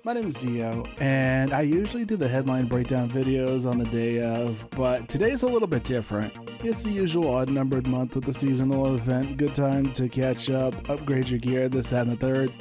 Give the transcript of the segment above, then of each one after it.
My name is Zio, and I usually do the headline breakdown videos on the day of, but today's a little bit different. It's the usual odd-numbered month with the seasonal event, good time to catch up, upgrade your gear, this, that, and the third.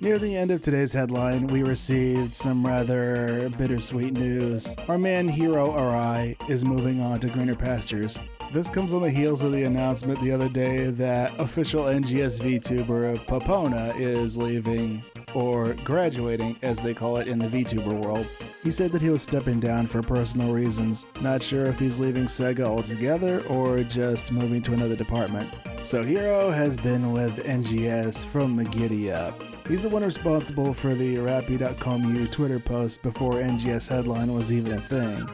Near the end of today's headline, we received some rather bittersweet news. Our man Hiro Arai is moving on to greener pastures. This comes on the heels of the announcement the other day that official NGS VTuber Papona is leaving, or graduating as they call it in the VTuber world. He said that he was stepping down for personal reasons, not sure if he's leaving SEGA altogether or just moving to another department. So Hiro has been with NGS from the giddy up. He's the one responsible for the Rappi.com.u Twitter post before NGS headline was even a thing.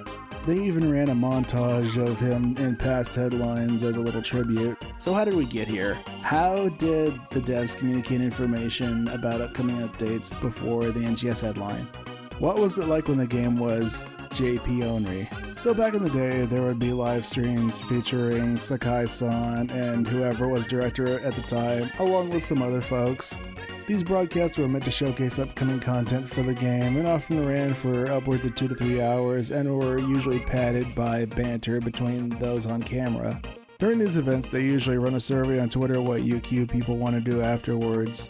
They even ran a montage of him in past headlines as a little tribute. So how did we get here? How did the devs communicate information about upcoming updates before the NGS headline? What was it like when the game was JP only? So back in the day, there would be live streams featuring Sakai-san and whoever was director at the time, along with some other folks. These broadcasts were meant to showcase upcoming content for the game and often ran for upwards of 2 to 3 hours and were usually padded by banter between those on camera. During these events, they usually run a survey on Twitter what UQ people want to do afterwards.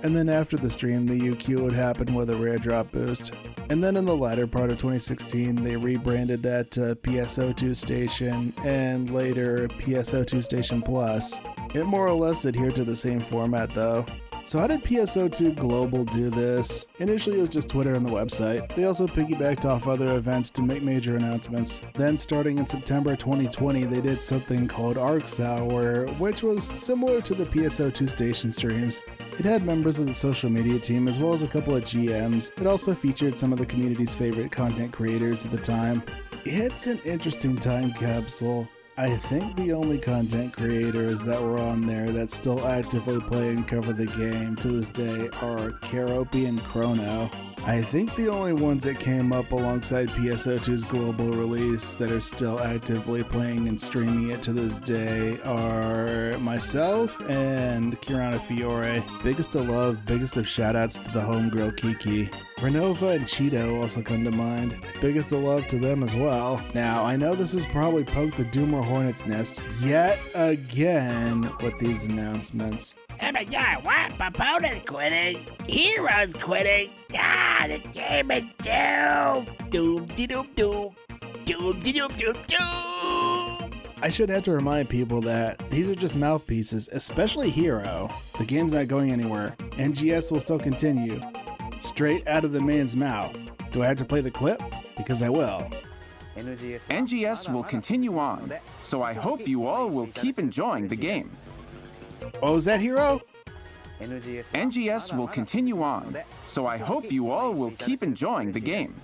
And then after the stream, the UQ would happen with a rare drop boost. And then in the latter part of 2016, they rebranded that to PSO2 Station and later PSO2 Station Plus. It more or less adhered to the same format though. So how did PSO2 Global do this? Initially it was just Twitter and the website. They also piggybacked off other events to make major announcements. Then starting in September 2020 they did something called Arcs Hour, which was similar to the PSO2 Station streams. It had members of the social media team as well as a couple of GMs. It also featured some of the community's favorite content creators at the time. It's an interesting time capsule. I think the only content creators that were on there that still actively play and cover the game to this day are Karopi and Chrono. I think the only ones that came up alongside PSO2's global release that are still actively playing and streaming it to this day are myself and Kirana Fiore. Biggest of love, biggest of shoutouts to the homegirl Kiki. Renova and Cheeto also come to mind. Biggest of love to them as well. Now, I know this has probably poked the Doomer Hornet's nest yet again with these announcements. Oh my god, what? Papona's quitting? Hiro's quitting? Ah, the game is doomed! Doom-de-doom-doom! Doom-de-doom-doom-doom! I should have to remind people that these are just mouthpieces, especially Hiro. The game's not going anywhere. NGS will still continue. Straight out of the man's mouth. Do I have to play the clip? Because I will. NGS will continue on, so I hope you all will keep enjoying the game. Oh, is that Hiro? NGS will continue on, so I hope you all will keep enjoying the game.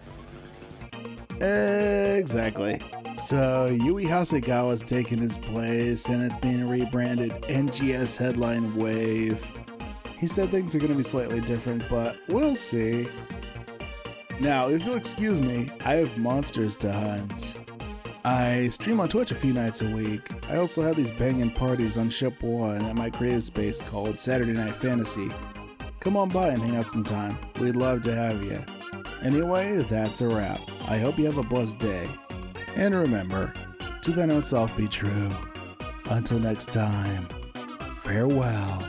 Exactly. So Yui Hasegawa's taken his place and it's being rebranded NGS Headline Wave. He said things are going to be slightly different, but we'll see. Now, if you'll excuse me, I have monsters to hunt. I stream on Twitch a few nights a week. I also have these banging parties on Ship 1 at my creative space called Saturday Night Phantasy. Come on by and hang out sometime. We'd love to have you. Anyway, that's a wrap. I hope you have a blessed day. And remember, to thine own self be true. Until next time, farewell.